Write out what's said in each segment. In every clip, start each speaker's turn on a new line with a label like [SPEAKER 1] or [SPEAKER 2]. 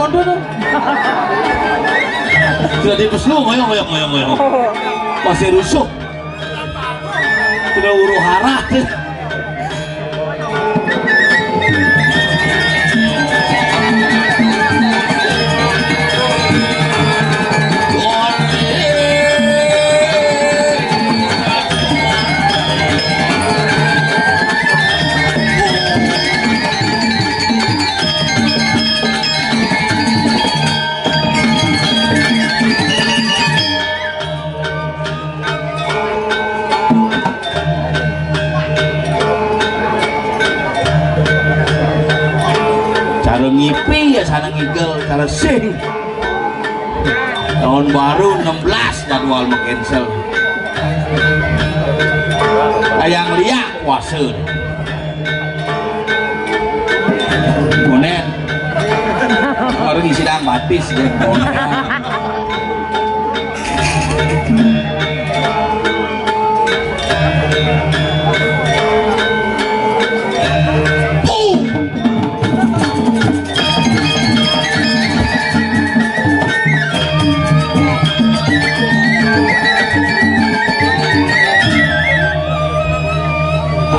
[SPEAKER 1] mondor. Sudah dipeslu ngoyong. Masih rusuh. Sudah uru hara. Ngipi ya sana ngigel cara sing tahun baru 16 jadwal cancel ayang liak puasa konen orang isi dang batis ya konen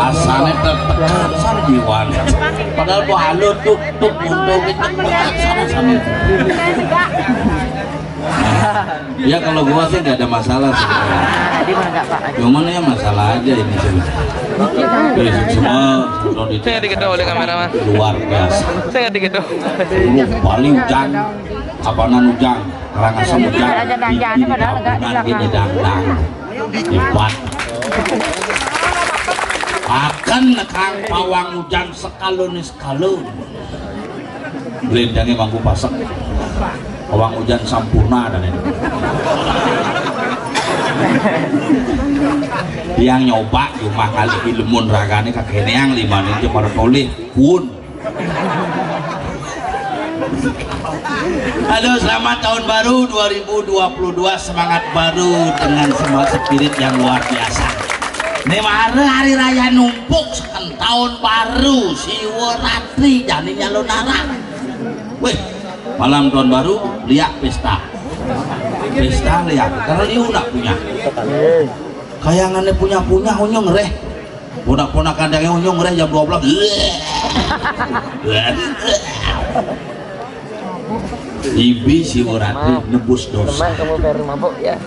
[SPEAKER 1] asalnya tertekan sana jiwan padahal gua halut tuh untuk kita sana ya kalau gua sih nggak ada masalah sebenarnya cuman ya masalah aja ini semua
[SPEAKER 2] saya dikit oleh kameraman
[SPEAKER 1] luar biasa
[SPEAKER 2] saya dikit
[SPEAKER 1] lu paling ujang apaan ujang karangasem ujang di kampungan gini dangdang hebat akan kang pawang hujan sekalun gelendangnya mangku pasek pawang hujan sampurna dan ini yang nyoba cuma kali ilmun ragane kakek yang lima nih para tolih kun. Halo, selamat tahun baru 2022, semangat baru dengan semangat spirit yang luar biasa. Ini hari raya numpuk sekan tahun baru Siworatri jani nyalon anak. Wih, malam tahun baru lihat pesta lihat karena dia udah punya kayangannya punya unyong reh ponak kandangnya unyong reh jam 12 Ibi Siworatri nebus dosa.
[SPEAKER 2] Kamu baru mabuk ya.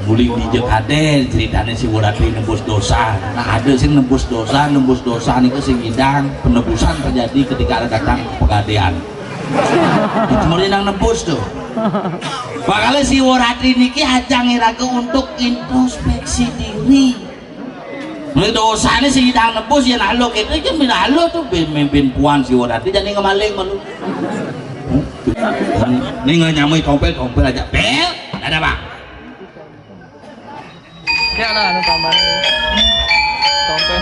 [SPEAKER 1] Muling di Jekade ceritanya Siworatri nebus dosa. Nah ada sih nebus dosa nih ke sing hidang penebusan terjadi ketika ada datang pegadean. Kemudian yang nebus tuh. Makanya Siworatri niki ajang iraga untuk introspeksi diri. Mulai dosa ini sing hidang nebus ya nalo kita kan binalo tuh mimpin puan Siworatri jadi ngemaling malu. Ini nggak nyamui tompel aja bel ada bang
[SPEAKER 2] ya lah anu tambahan tompel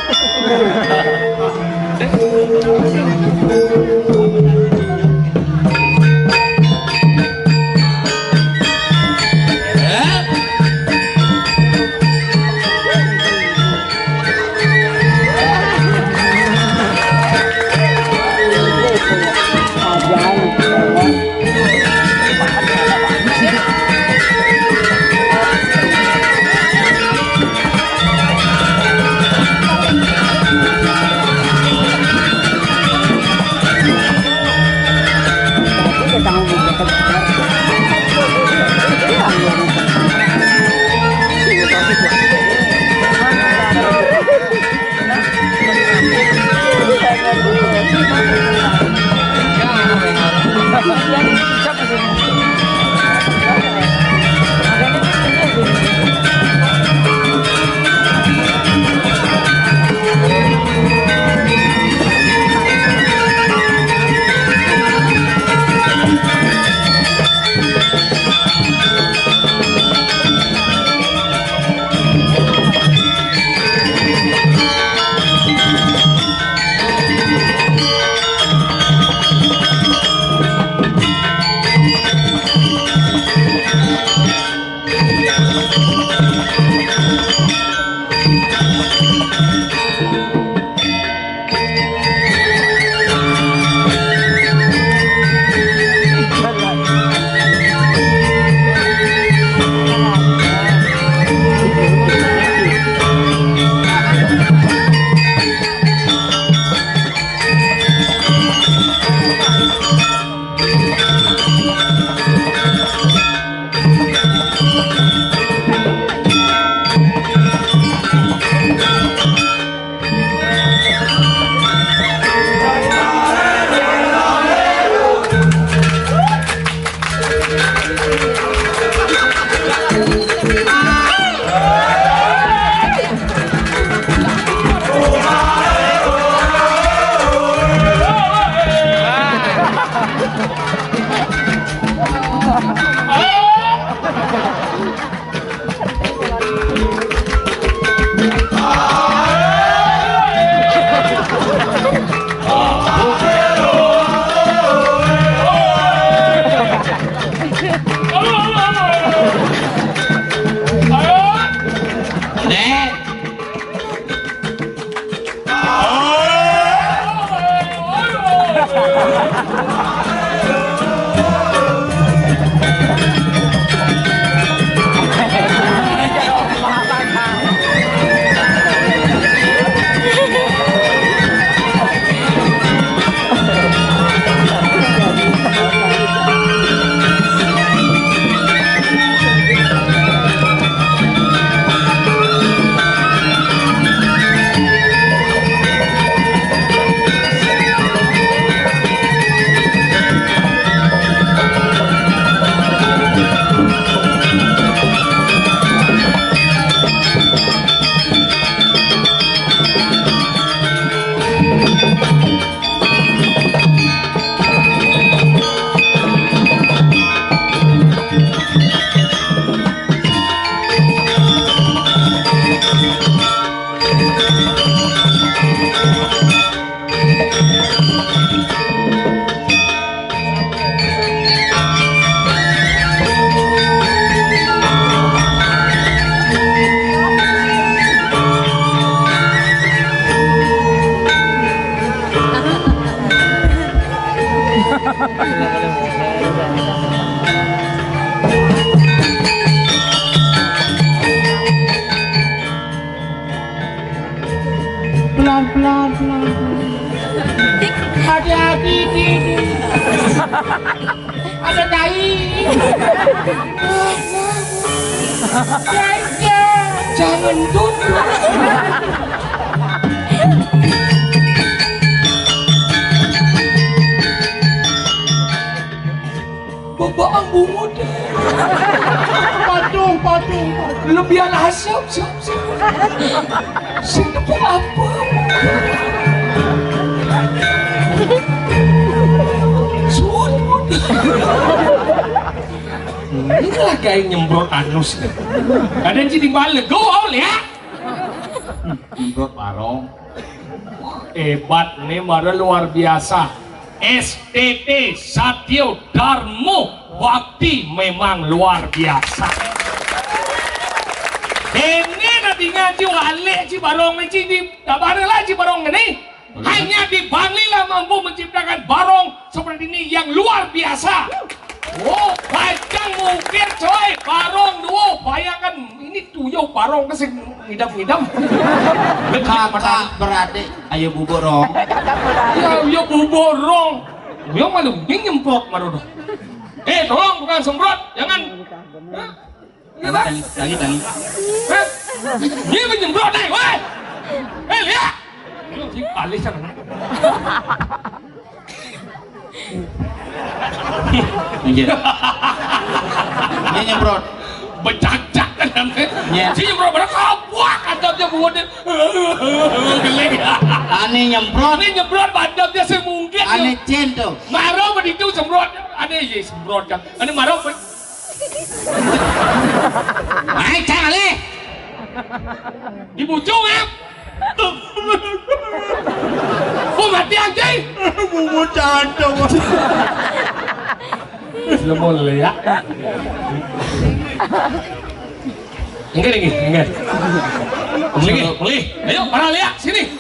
[SPEAKER 1] pelan. Hati-hati ini. Ada tai. Jangan duduk. Bapak bungut. Patung. Lebih asap. Sini apa? Suut. Inilah kayak nyemprot anus. Ada yang jadi balik, go ya. Nyemprot barong. Hebat nih, baru luar biasa. STT Satyo Darmo Bakti memang luar biasa. Ini nanti ngaji wale ci barong menci di tabarlah ci barong ini. Hanya di Bangli lah mampu menciptakan barong seperti ini yang luar biasa. Oh, panjang mungkin coy, barong duo, bayangkan ini tuyul barong kesing ngidam-ngidam. Kakak beradik, ayo buborong. Ayo buborong. Yang malu nyemprot marodo. Tolong bukan semprot, jangan. Lagi. Ini menyemprot nih, woi. Lihat. Lu sih alis sana. Ini nyemprot becak-cak kan namanya. Si nyemprot pada kabuak adabnya buatnya geleng. Ane nyemprot adabnya semungkin. Ane cento marah begitu semprot. Ane ye semprot kan. Ane marah ayo cale dibucung ya. Oh mati anjing. Bumbu cantong. Lemon ya. Enggak. Beli. Ayo para lihat sini.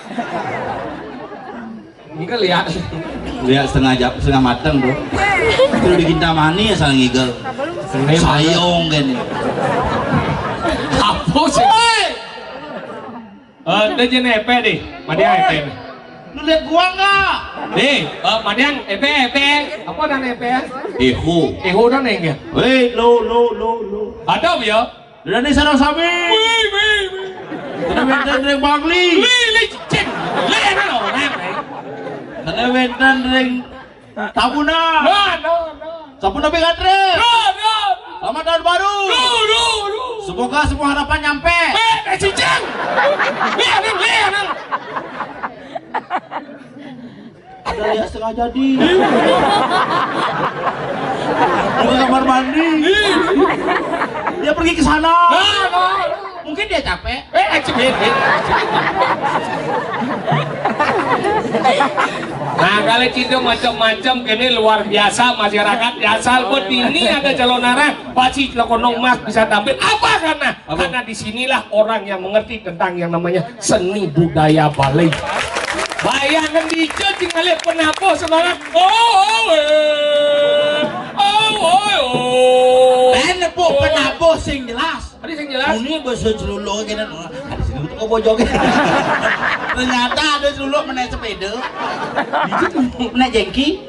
[SPEAKER 1] Enggak lihat setengah matang bro. Kalau bikin tamani ya saling ngigel. Sayong gini. Apa sih? Udah jadi EP deh, Madiang EP. Lu lihat gua nggak? Nih, Madiang EP. Apa dan EP ya? Eho dan enggak? Wait, lo. Ada ya? Udah nih sarang sabi. Karena wenten ring Bangli. Cek. Lihat lo, karena wenten ring Tabuna. No. Tabuna Begatre. No. Selamat tahun baru. Semoga semua harapan nyampe. Cicing. Lihat. Ada lihat setengah jadi. Di kamar mandi. Dia pergi ke sana. Mungkin dia capek. Nah, kalau itu macam-macam ini luar biasa masyarakat asal buat ini ada calon arah pasti lakonong mas bisa tampil apa karena disinilah orang yang mengerti tentang yang namanya seni budaya Bali. Bayangkan di cacing ngeliat penapo semangat penapo penapo sing jelas. Tadi sing jelas. Ini bahasa celuluk gini. Ada sini untuk kebojok. Ternyata ada celuluk menaik sepeda. Menaik jengki.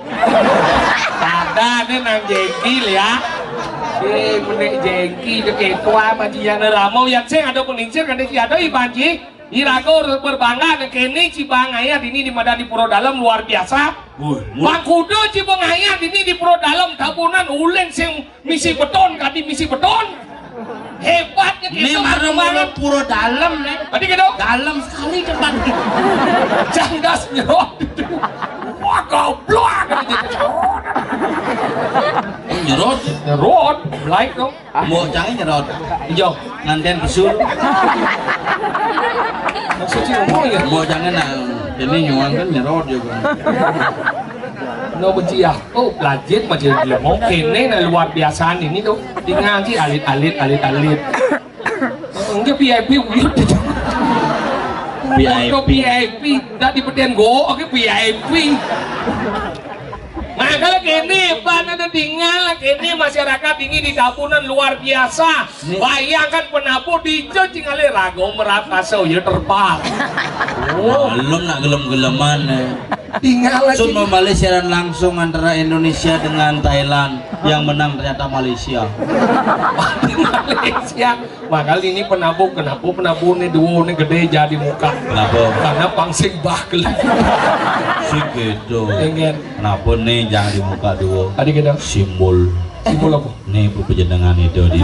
[SPEAKER 1] Ada nih nang jengki lihat. Menaik jengki deket tua bajian ramau yang sing ada peningcir kan dia ada ibanji. Irago berbangga kene Cibangayat ini di Madani Puro Dalam luar biasa. Bang Kudo Cibangayat ini di Puro Dalam tabunan uleng sing misi beton kadi misi beton. Hebatnya gitu. Ini marah Puro Dalam nih. Tadi gitu. Dalam sekali tempat. Janggas nyerot. Wah goblok. Nyerot. Like dong. Mau jangan nyerot. Hijau. Nganten pesul. Maksudnya ngomong ya? Mau jangan ini nyuang kan nyerot juga. No benci ya. Oh belajar macam dia mau kene luar biasa ini tuh. Tinggal sih alit. Enggak VIP uyut. VIP. Dah di pedian go, oke VIP.
[SPEAKER 3] Nah kalau kini ada tinggal kini masyarakat ini di Tabunan luar biasa. Bayangkan penabuh di cingale rago merat kaso ya terpal.
[SPEAKER 1] Belum nak gelem-geleman.
[SPEAKER 3] Tinggal lagi.
[SPEAKER 1] Sun membalik siaran langsung antara Indonesia dengan Thailand. Yang menang ternyata Malaysia.
[SPEAKER 3] Malaysia. Makanya ini penabuh ini dua ini gede jadi muka.
[SPEAKER 1] Kenapa?
[SPEAKER 3] Karena pangsing bakal.
[SPEAKER 1] Si gitu.
[SPEAKER 3] Ingin.
[SPEAKER 1] Kenapa nih jangan di muka dua?
[SPEAKER 3] Tadi kita
[SPEAKER 1] Simbol.
[SPEAKER 3] simbol apa?
[SPEAKER 1] Nih pejenengan itu di.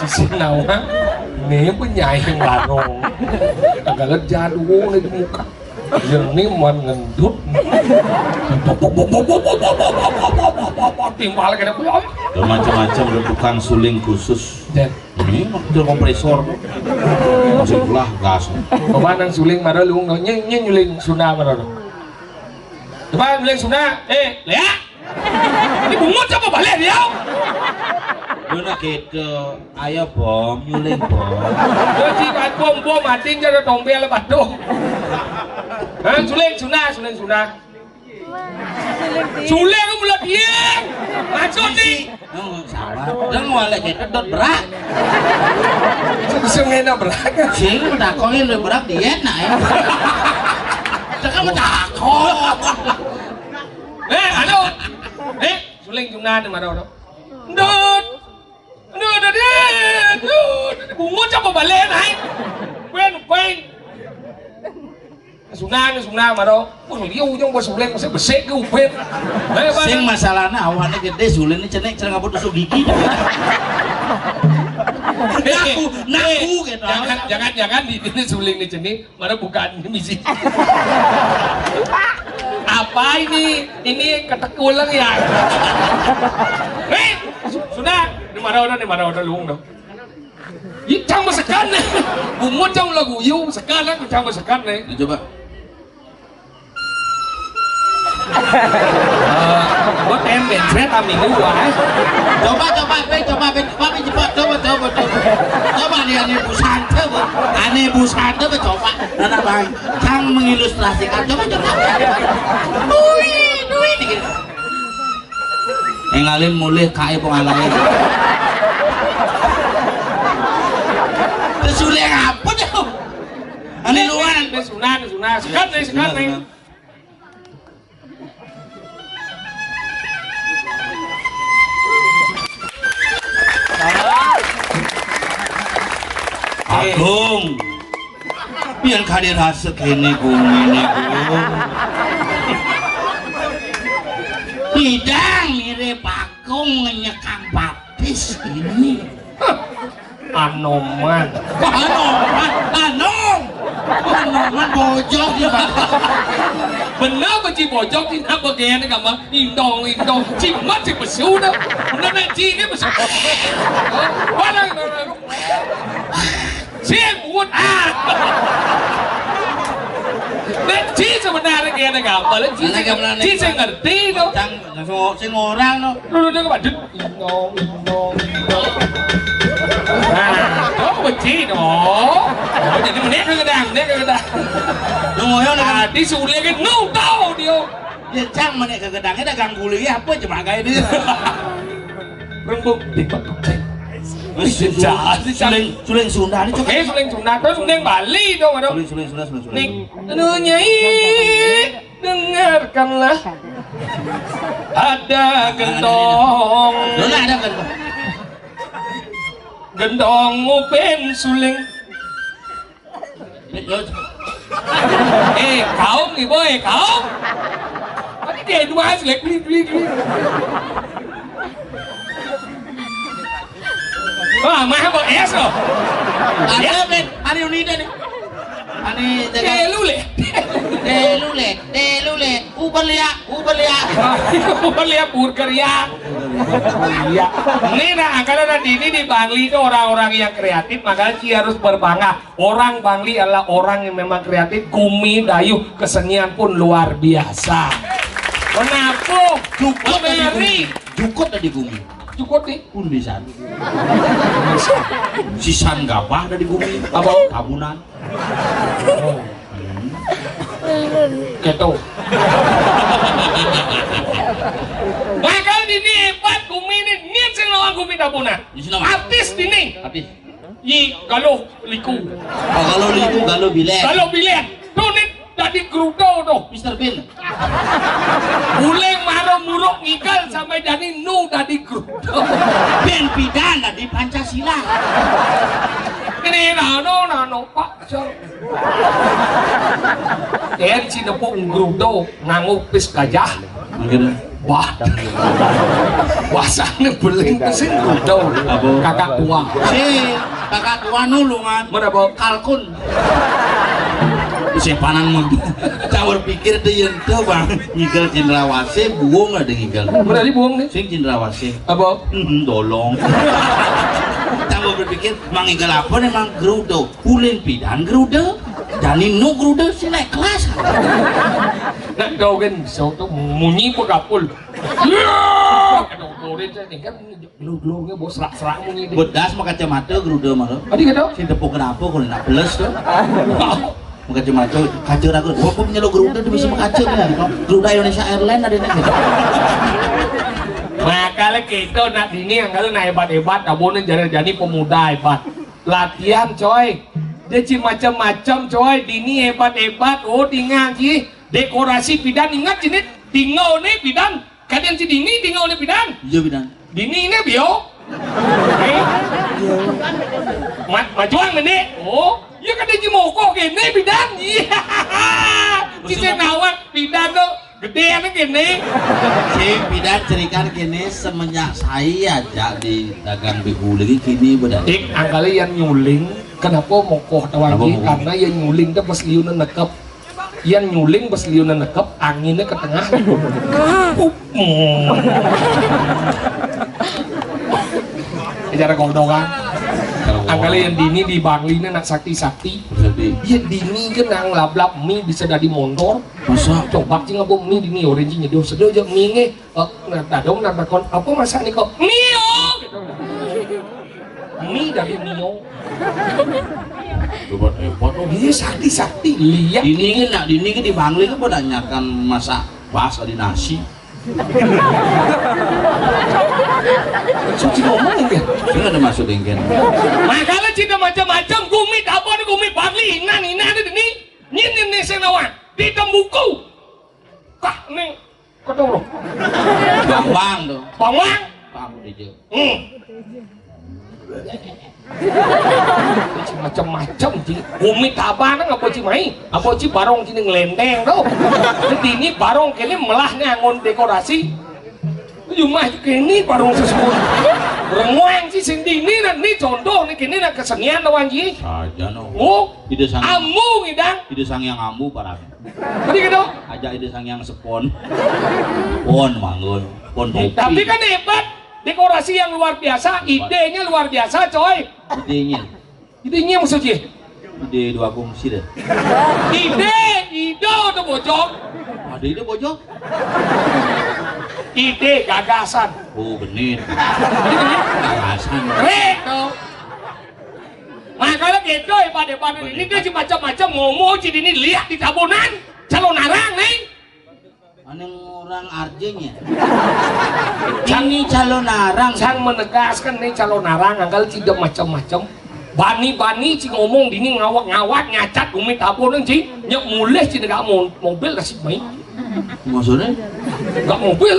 [SPEAKER 3] Sisi nawa. Nih penyaing barong. Agak jadul nih di muka. Yang ini mengendut. Timbal kena pulang.
[SPEAKER 1] Macam-macam ada tukang suling khusus. Ini mobil kompresor. Masih pula gas.
[SPEAKER 3] Coba nang suling marah lu nyuling Sunda marah. Coba nyuling Sunda. Lihat. Ini bungut apa balik dia?
[SPEAKER 1] Lu nak gitu. Ayo bom, nyuling bom.
[SPEAKER 3] Jadi kan bom mati jadi tombel batu. Suling Sunda. Suling kamu lihat dia. Maksud nih.
[SPEAKER 1] Sabar. Jangan walek gitu dot berat.
[SPEAKER 3] Sungainya berat.
[SPEAKER 1] Sing takongin lu berat diet nak ya. Jangan takong.
[SPEAKER 3] Halo. Suling Sunda di mana orang? Dut. Bungut apa balik naik? Quen. Sunda maro. Liu yang buat suling masih besek ke upen.
[SPEAKER 1] Sing masalahnya awannya gede suling ini cenek cereng apa tusuk gigi. Naku gitu.
[SPEAKER 3] Jangan di sini suling nih cenik, mana bukan misi. Apa ini? Ini ketekulang ya. Sudah, di mana udah luung dong. Cang masakan nih, bungut cang lagu yu sekarang cang masakan nih.
[SPEAKER 1] Coba.
[SPEAKER 3] Buat temben, saya minggu wah.
[SPEAKER 1] Coba dia ane busante coba. Nana bang, Kang mengilustrasikan. Coba. Duit dikit. Ngalim mulih kae pengalaman. Suling apa tuh? Ane luan.
[SPEAKER 3] Sunah. Sekat nih.
[SPEAKER 1] Agung, biar kadir hasek ini gung. Tidak mirip Agung nyekang baptis ini.
[SPEAKER 3] Anoman
[SPEAKER 1] bojok ya.
[SPEAKER 3] Benar benci bojok di nak bagian gambar indong cimat si besu dah. Benar benci ke besu. Mana siang buat benci sebenarnya kayak ada gambar. Benci saya ngerti tu.
[SPEAKER 1] Sing orang tu.
[SPEAKER 3] Lu ke badut indong. Nah, kau benci dong. Jadi menit ke gedang.
[SPEAKER 1] Ngoyo nak
[SPEAKER 3] Tadi sulit kan nu tahu dia.
[SPEAKER 1] dia cang menek ke gedangnya dagang kuliah apa cuma kayak dia.
[SPEAKER 3] Rembuk tiba cek.
[SPEAKER 1] Suling Sunda ni
[SPEAKER 3] Oke, suling Sunda terus suling Bali dong ada.
[SPEAKER 1] Suling.
[SPEAKER 3] Nih, nyai dengarkanlah. Ada gendong.
[SPEAKER 1] Dona ada kan?
[SPEAKER 3] Gendong upen suling. Kaum nih boy, kaum. Tadi dia dua selek beli. Wah, mah apa es loh?
[SPEAKER 1] Ada ben, hari ini dah ni. Ani delule. Uberlia.
[SPEAKER 3] Uberlia pur kerja. Ini nah, kalau nanti ini di Bangli itu orang-orang yang kreatif, makanya Ci harus berbangga. Orang Bangli adalah orang yang memang kreatif, kumi, dayuh, kesenian pun luar biasa. Kenapa?
[SPEAKER 1] Jukut tadi bumi.
[SPEAKER 3] Cukup nih.
[SPEAKER 1] Pun bisa. Sisan gapah dari bumi.
[SPEAKER 3] Apa?
[SPEAKER 1] Tabunan.
[SPEAKER 3] Keto. tabuna.
[SPEAKER 1] Di sini, Mas.
[SPEAKER 3] Artis dini.
[SPEAKER 1] Artis.
[SPEAKER 3] Yi galuh liku.
[SPEAKER 1] Oh, kalau liku, kalau bilet.
[SPEAKER 3] Galuh bilet. Tuh nih tadi grudo tuh.
[SPEAKER 1] Mr. Bean.
[SPEAKER 3] Uleng maro muruk ngigal sampai jadi nu tadi grudo.
[SPEAKER 1] Ben pidana di Pancasila.
[SPEAKER 3] Ini nano pak cer. Yan si nepok grudo ngangupis gajah.
[SPEAKER 1] Mungkin.
[SPEAKER 3] Wah, wasane beling kesin grudo. Kakak tua.
[SPEAKER 1] Si kakak tua nulungan.
[SPEAKER 3] Mana bawa
[SPEAKER 1] Kalkun. Si panan mah. Campur pikir deh yang tuh bang. Ngigal cendrawase buang ada ngigal.
[SPEAKER 3] Mana di buang nih?
[SPEAKER 1] Sing cendrawase.
[SPEAKER 3] Apa?
[SPEAKER 1] Dolong. Campur berpikir mangigal apa nih mang grudo. Pulin pidan grudo. Janin nu grudo si naik kelas.
[SPEAKER 3] Nak kau kan so tu munyi pun kapul. Ya, kadang kau dia ni kan gelo-gelonya bos serak-serak munyi.
[SPEAKER 1] Bedas mah kacamata grudo mah.
[SPEAKER 3] Adi kata?
[SPEAKER 1] Si tepuk kenapa kalau nak plus tuh. Kacamata kaca aku. Gua punya lo grudo tu bisa kaca kan. Grudo Indonesia Airlines ada nih.
[SPEAKER 3] Makanya kita nak dini yang kalau nak hebat-hebat, abonin jadi pemuda hebat. Latihan coy. Dia cuma macam-macam coy. Dini hebat-hebat. Oh tinggal sih. Dekorasi bidan ingat sini. Tinggal nih bidan. Kalian si dini tinggal nih bidan.
[SPEAKER 1] Iya bidan.
[SPEAKER 3] Dini ini bio. Majuan ini. Oh. Ya kan dia moko gini bidan. Iya. Kita nawak bidan tuh. Gede anak gini.
[SPEAKER 1] Si bidan cerikan kini semenjak saya aja di dagang beku lagi kini bedan.
[SPEAKER 3] Angkali yang nyuling. Kenapa mokoh tawangi? Karena yang nyuling itu pas liunan nekep. Yang nyuling pas liunan nekep, anginnya ke tengah. Cara gondongan. Angkali yang dini di Banglinya nak sakti-sakti. Iya dini kan yang lap-lap mie bisa dari motor.
[SPEAKER 1] Masa?
[SPEAKER 3] Coba sih ngabung mie dini orange nyedoh sedoh aja mie nge. Dadong nak kon apa masak nih kok? Mio. Mie dari Mio.
[SPEAKER 1] Buat repot.
[SPEAKER 3] Iya sakti-sakti lihat.
[SPEAKER 1] Dini kan di Bangli kan pada nyakan masak pas di nasi.
[SPEAKER 3] Suci ngomong ya.
[SPEAKER 1] Ini ada masuk dengken.
[SPEAKER 3] Makanya cinta macam-macam gumit apa nih gumit Bangli ina ada di ini senawan di tembuku. Kak nih ketemu.
[SPEAKER 1] Bang tuh.
[SPEAKER 3] Bawang.
[SPEAKER 1] Bang di jauh.
[SPEAKER 3] Macam-macam sih gumit apa nang apa sih mai apa sih barong kini ngelendeng tuh ini barong kini melahnya ngon dekorasi cuma kini barong sesuatu renguang sih sendiri nih contoh nih kini nak kesenian doang sih
[SPEAKER 1] Saja no.
[SPEAKER 3] oh
[SPEAKER 1] Ide sang.
[SPEAKER 3] ambu ngidang
[SPEAKER 1] Ide sang yang ambu parah.
[SPEAKER 3] tadi gitu
[SPEAKER 1] Aja ide sang yang sepon. Pon manggon. Pon topi.
[SPEAKER 3] tapi kan hebat dekorasi yang luar biasa idenya luar biasa coy idenya maksudnya
[SPEAKER 1] ide dua fungsi deh.
[SPEAKER 3] ide tuh bojong
[SPEAKER 1] Ada ide bojong?
[SPEAKER 3] ide gagasan
[SPEAKER 1] Oh bener. Gagasan.
[SPEAKER 3] keren tuh makanya gitu hebat-hebat ini dia macam-macam ngomong jadi ini lihat di tabunan calon narang nih
[SPEAKER 1] Aneng orang Arjenya. Ini calon narang.
[SPEAKER 3] sang menegaskan nih calon narang anggal tidak macam-macam bani-bani sih ngomong dini ngawak-ngawak nyacat umi tabunan sih nyok mulai sih nggak mobil kasih main
[SPEAKER 1] Maksudnya?
[SPEAKER 3] nggak mobil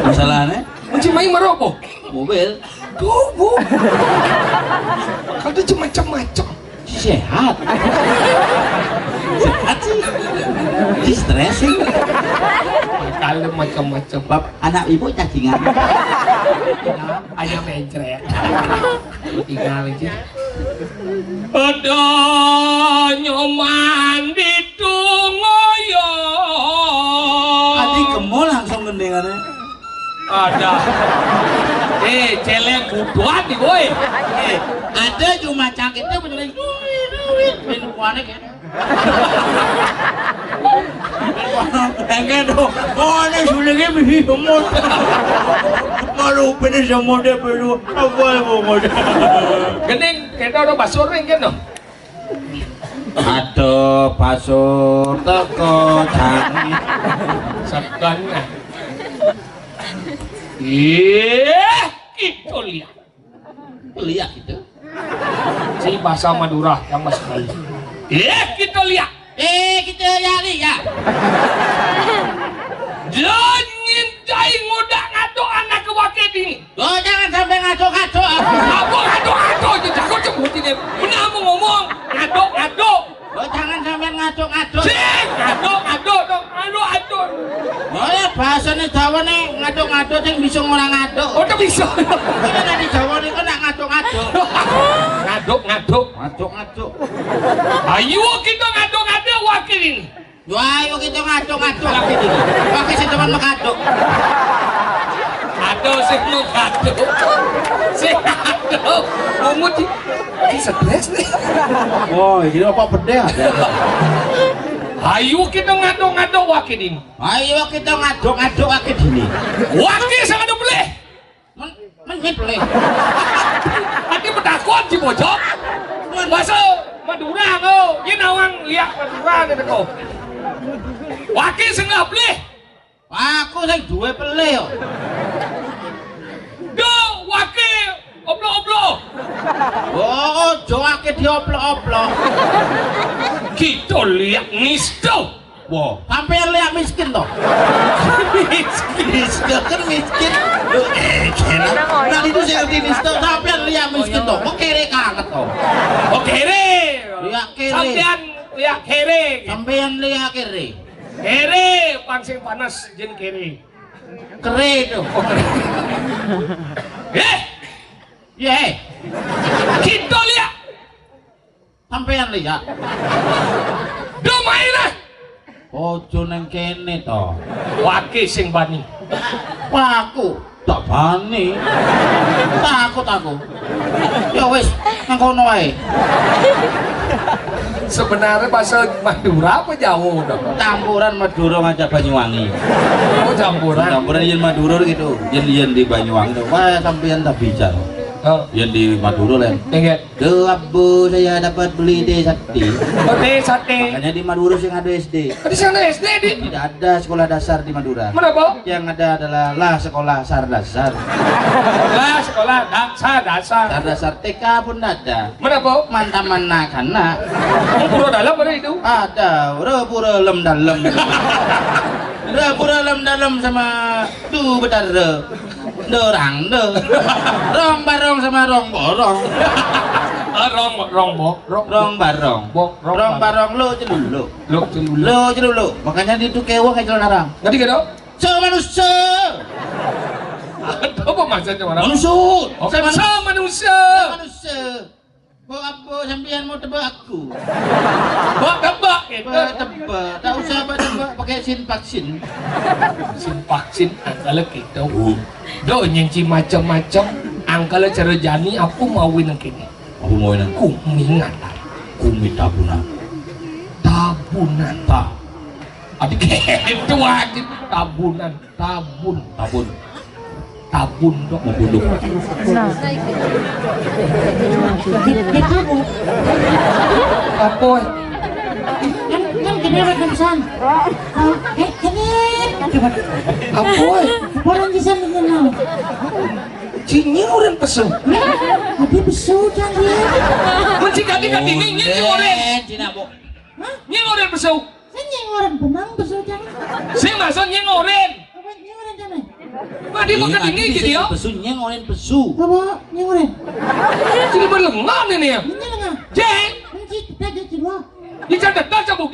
[SPEAKER 1] Masalahnya?
[SPEAKER 3] masih main meroboh
[SPEAKER 1] Mobil.
[SPEAKER 3] tubuh kalau itu macam-macam
[SPEAKER 1] Sehat. Sehat sih. Di stres sih.
[SPEAKER 3] kalau macam-macam
[SPEAKER 1] Bab anak ibu cacingan.
[SPEAKER 3] ayam mencret tinggal aja ada nyoman di tungoyo
[SPEAKER 1] Adi kemul langsung gendengannya.
[SPEAKER 3] ada celeng buduan nih boy
[SPEAKER 1] Ada cuma cangkitnya beneran duit. Minum kuanek ya. Enggak dong. Oh ini sebenarnya bisa semut. Kalau pilih semut dia perlu apa mau
[SPEAKER 3] gening kita udah basur nih kan dong
[SPEAKER 1] Aduh pasur teko canggih.
[SPEAKER 3] sekannya iya itu lihat
[SPEAKER 1] Lihat gitu.
[SPEAKER 3] Si bahasa Madura yang masih Bali. Kita lihat.
[SPEAKER 1] Kita lihat.
[SPEAKER 3] Jangan nyintai ngodak ngatuk anak ke wakil ini.
[SPEAKER 1] Oh, jangan sampai ngaco-ngaco.
[SPEAKER 3] Apa ngatuk-ngatuk? Jago cembut ini. Benar mau ngomong. Ngatuk-ngatuk.
[SPEAKER 1] Oh, jangan sampai ngaco-ngaco.
[SPEAKER 3] Sing, ngatuk-ngatuk dong. Ngatuk-ngatuk.
[SPEAKER 1] Oh ya, bahasanya Jawa nih ngaco-ngaco yang bisa ngurang ngaco.
[SPEAKER 3] Oh, tak bisa.
[SPEAKER 1] Kita dari Jawa nih kan nak ngaco-ngaco.
[SPEAKER 3] Ngatuk-ngatuk.
[SPEAKER 1] Ngaco-ngaco.
[SPEAKER 3] Ayo kita ngatuk-ngatuk wakil ini.
[SPEAKER 1] Ayo kita ngaco-ngaco lagi ini. Pakai si teman mengaco.
[SPEAKER 3] Aduh, si lu ngatuk. Si ngatuk. Ngomong si stres nih.
[SPEAKER 1] Oh, ini apa beda?
[SPEAKER 3] Ayo kita ngatuk-ngatuk wakil ini.
[SPEAKER 1] Ayo kita ngaco-ngaco lagi ini.
[SPEAKER 3] Wakil sangat boleh.
[SPEAKER 1] Menipeleh.
[SPEAKER 3] Nanti bertakon si bojok. Masa Madura kau. Ini nawang lihat Madura nih kau. Wakil sangat boleh.
[SPEAKER 1] Aku sing duwe peleh yo.
[SPEAKER 3] Do wakil oblo-oblo.
[SPEAKER 1] Oh, ojo akeh dioplok-oplok.
[SPEAKER 3] Kita lihat nisto.
[SPEAKER 1] Wah, sampean lihat miskin toh. Miskin kan miskin. Nah itu sing ngerti nisto sampean lihat miskin toh. Kok kere kanget toh.
[SPEAKER 3] Oh kere.
[SPEAKER 1] Lihat kere.
[SPEAKER 3] Sampean lihat kere.
[SPEAKER 1] Sampean lihat kere.
[SPEAKER 3] Kere pangsing panas jen kere.
[SPEAKER 1] Kere itu.
[SPEAKER 3] Oh kere.
[SPEAKER 1] Ye,
[SPEAKER 3] Kita lihat.
[SPEAKER 1] sampean lihat.
[SPEAKER 3] Do mainlah.
[SPEAKER 1] Ojo neng kene toh.
[SPEAKER 3] Wakil sing bani.
[SPEAKER 1] Wah, aku tak bani. Takut aku. Ya wis, nang kono wae.
[SPEAKER 3] Sebenarnya bahasa Madura apa Jawa dong?
[SPEAKER 1] Campuran Madura ngajak Banyuwangi.
[SPEAKER 3] Oh campuran.
[SPEAKER 1] Campuran yen Madura gitu. Yen di Banyuwangi tuh. Wah, sampean tak bicara.
[SPEAKER 3] Oh,
[SPEAKER 1] Yen di Madura lain.
[SPEAKER 3] ingat.
[SPEAKER 1] Abu saya dapat beli teh sate.
[SPEAKER 3] Oke sate.
[SPEAKER 1] Makanya di Madura sih ada SD.
[SPEAKER 3] Di sana SD di.
[SPEAKER 1] Tidak ada sekolah dasar di Madura.
[SPEAKER 3] Mana Bo?
[SPEAKER 1] Yang ada adalah sekolah dasar.
[SPEAKER 3] Lah sekolah dasar.
[SPEAKER 1] Dasar dasar TK pun ada.
[SPEAKER 3] Mana Bo?
[SPEAKER 1] Mantaman anak-anak
[SPEAKER 3] Pura dalam mana itu?
[SPEAKER 1] ada. Pura lem dalam. Pura lem dalam sama tu betara. Dorang de. Rong barong sama rong borong. Rong barong. Rong barong lo celulu. Lo celulu. Makanya di tu kewa kayak jalan arang.
[SPEAKER 3] Ngerti gak dong?
[SPEAKER 1] So manusia.
[SPEAKER 3] Apa maksudnya mana?
[SPEAKER 1] Manusia.
[SPEAKER 3] Oke, manusia.
[SPEAKER 1] Manusia. Mau apa sampean mau tebak aku?
[SPEAKER 3] Bak tebak itu.
[SPEAKER 1] Tebak. Tak usah tebak pakai sin vaksin.
[SPEAKER 3] Vaksin angkala kita. Do nyenci macam-macam. Angkala cara jani aku mau win kini.
[SPEAKER 1] Aku mau ini.
[SPEAKER 3] Kumingan.
[SPEAKER 1] Kumi tabunan.
[SPEAKER 3] Tabunan.
[SPEAKER 1] Tak.
[SPEAKER 3] Adik itu wajib tabunan. Tabun dok.
[SPEAKER 1] Mau bunuh.
[SPEAKER 2] Nah.
[SPEAKER 3] Apa?
[SPEAKER 4] Kan kenapa kan?
[SPEAKER 3] Apa?
[SPEAKER 4] Orang di sana kenal.
[SPEAKER 3] Cinya orang pesu.
[SPEAKER 4] Tapi besok kan dia.
[SPEAKER 3] Mencikati-kati ini orang.
[SPEAKER 1] Cina bu.
[SPEAKER 3] Nyeng orang pesu.
[SPEAKER 4] Kan yang orang benang besok kan.
[SPEAKER 3] Saya masuk nyeng orang.
[SPEAKER 4] Apa yang orang kan?
[SPEAKER 3] Madi makan ini gitu ya.
[SPEAKER 1] Pesu nyeng orang pesu.
[SPEAKER 4] Apa yang orang?
[SPEAKER 3] Jadi berlengan ini ya.
[SPEAKER 4] Ini lah.
[SPEAKER 3] Jeng.
[SPEAKER 4] Ini kita jadi dua.
[SPEAKER 3] Ini cara datang cabuk